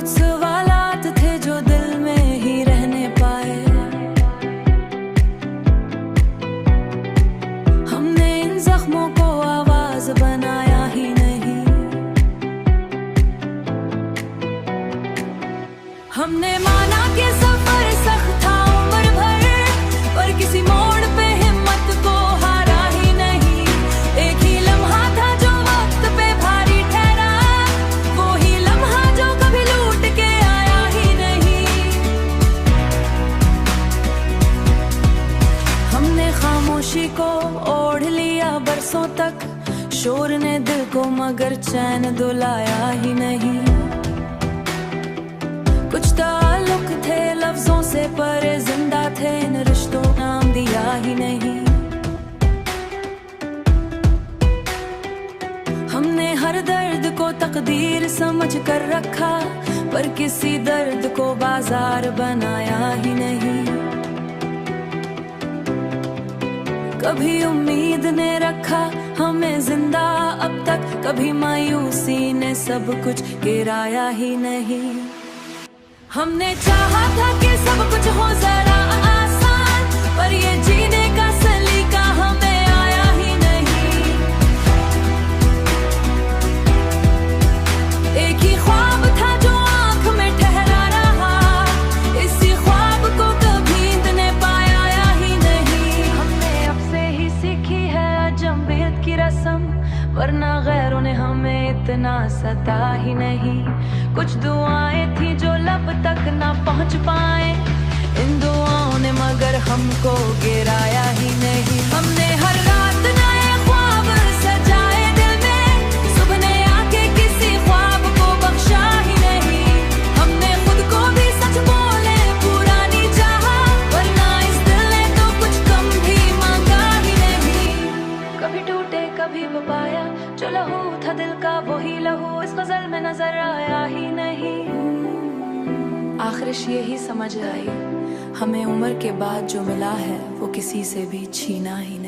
कुछ सवालात थे जो दिल में ही रहने पाए। हमने इन जख्मों को आवाज बनाया ही नहीं। हमने माना कि सफर सख्त था उम्र भर, पर किसी मोड़ पे हिम्मत को हारा ही नहीं। एक ही लम्हा था जो वक्त पे भारी ठहरा, वो ही लम्हा जो कभी लूट के आया ही नहीं। हमने खामोशी को ओढ़ लिया बरसों तक, शोर ने दिल को मगर चैन दुलाया ही नहीं। कुछ ताल्लुक थे लफ्जों से पर जिंदा थे, इन रिश्तों नाम दिया ही नहीं। हमने हर दर्द को तकदीर समझ कर रखा, पर किसी दर्द को बाजार बनाया ही नहीं। कभी उम्मीद ने रखा हमें जिंदा अब तक, कभी मायूसी ने सब कुछ गिराया ही नहीं। हमने चाहा था कि सब कुछ हो जरा आसान, पर ये जीने का सलीका हमें आया ही नहीं। एक ही ख्वाब था जो आंख में ठहरा रहा, इसी ख्वाब को कभी नींद ने पाया ही नहीं। हमने अब से ही सीखी है अजंबियत की रस्म, वरना गैरों ने हमें इतना सता ही नहीं। कुछ दुआएं थी जो लब तक ना पहुंच पाए, इन दुआओं ने मगर हमको गिराया ही नहीं। हमने हर रात नए ख्वाब सजाए दिल में, सुबह ने आके किसी ख्वाब को बख्शा ही नहीं। हमने खुद को भी सच बोले पूरा नहीं चाहा, वरना इस दिल ने तो कुछ कम भी मांगा ही नहीं। कभी टूटे कभी बपाया, जो लहू था दिल का वही लहू इस गजल में नजर आया ही नहीं। आखिरिश यही समझ आई, हमें उम्र के बाद जो मिला है वो किसी से भी छीना ही नहीं।